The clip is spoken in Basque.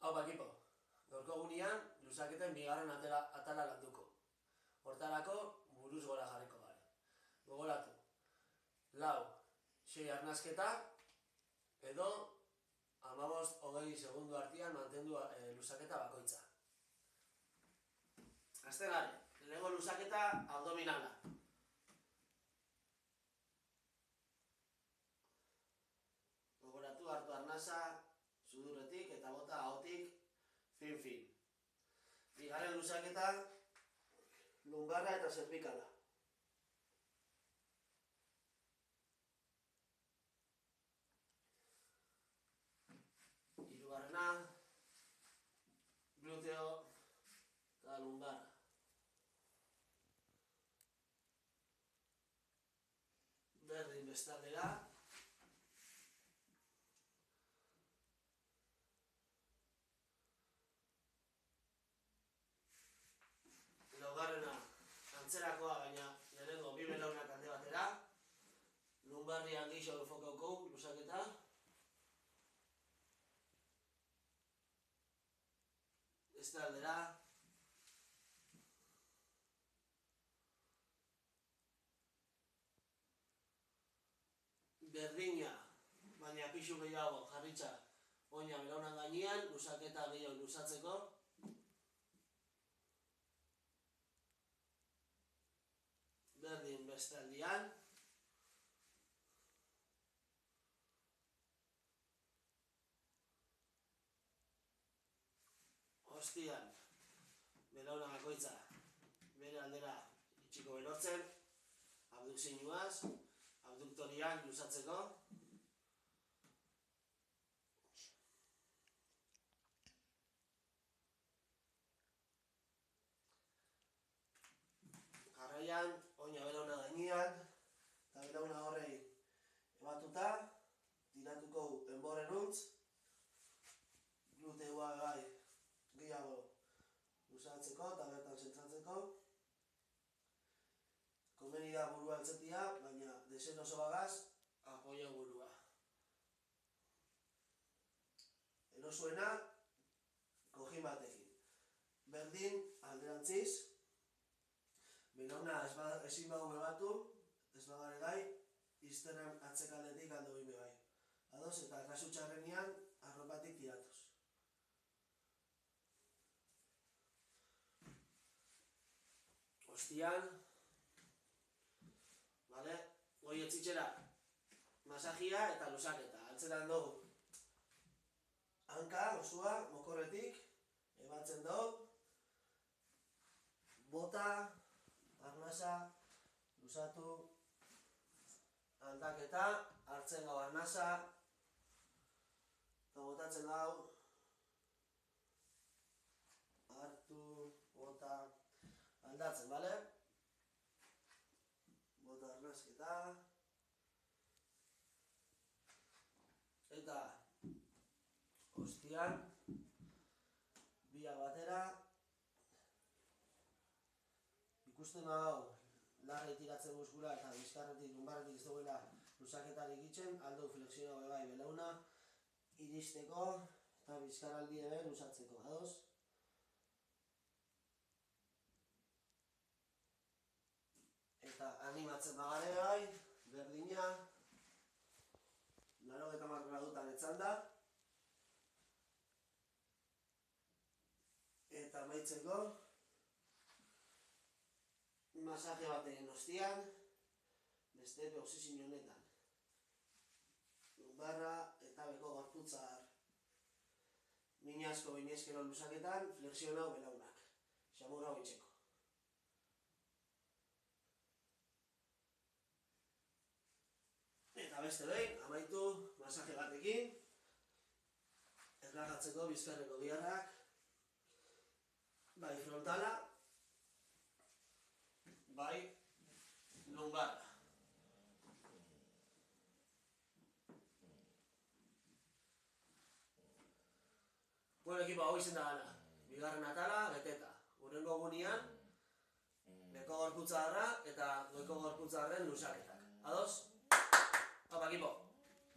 Hau ekipo, gaurko egunean lusaketen bigarren atala landuko. Hortarako buruz gora jarriko gara. Gogoratu, 4-6 arnasketa edo 15-20 segundu artean mantendu lusaketa bakoitza. Hasten gara, lehenengo lusaketa abdominala. Gogoratu, hartu arnasa sudurretik eta bota ahotik fin-fin. Bigarren lusaketa lumbarra eta zervikala. Hirugarrena gluteo eta lumbarra. Berdin bestaldera. Laugarrena antzerakoa, baina lehenengo bi belaunak alde batera. Lumbarrian gixo enfokauko lusaketa. Beste aldera. Berdina, baina pixu gehiago jarritza oina belaunan gainean, lusaketa gehiago lusatzeko. Berdin beste aldian. Ostian, belauna bakoitza bere aldera itxiko berortzen, abdukzioaz, abduktoriak lusatzeko. Jarraian, oina belauna gainean, eta belauna horrei ebatuta, tiratuko enborrenuntz, gluteoa bai gehiago lusatzeko eta bertan zentratzeko. Komeni da burua altzetia, baina desen oso bagaz, apoio burua. Erosuena, kojin batekin. Berdin, alderantziz, belauna ezin bagu bebatu, ez bagare gai, izterran atzekaldetik aldo egin bebai. Ados, eta kasu txarrenean, arropatik tiratuz. Ostian, goi etzitzera, masajia eta lusaketa. Altzeran dugu. Hanka, osua, mokorretik, ebatzen dugu. Bota, arnasa, lusatu, aldaketa, hartzen gau arnasa, eta botatzen gau, hartu, bota, aldatzen, bale? Bota arnasketa. Eta ostian, biak batera, ikusten hau larri tiratzen muskula eta bizkarretik, lumbarretik ez duela lusaketarik itzen, aldo flexioa bebai belauna, iristeko eta bizkarraldi ebe lusatzeko, ados? Eta animatzen bagare bai, berdina, 90 gradutan etzanda. Eta amaitzeko, masaje baten ostian, beste posizio honetan. Lumbarra eta beko gorputzar. Min asko bainezkero lusaketan, flexion hau belaunak. Xamur hau itxeko. Eta beste behin, amaitu masaje batekin. Erlagatzeko bizkarreko biharrak. Bai frontala. Bai lumbarra. Bueno, ekipo, hau izen da gana. Bigarren atala, beteta. Hurrengo egunean, beko gorputza harra eta goiko gorputza harren lusaketak. Ados? Hau, ekipo.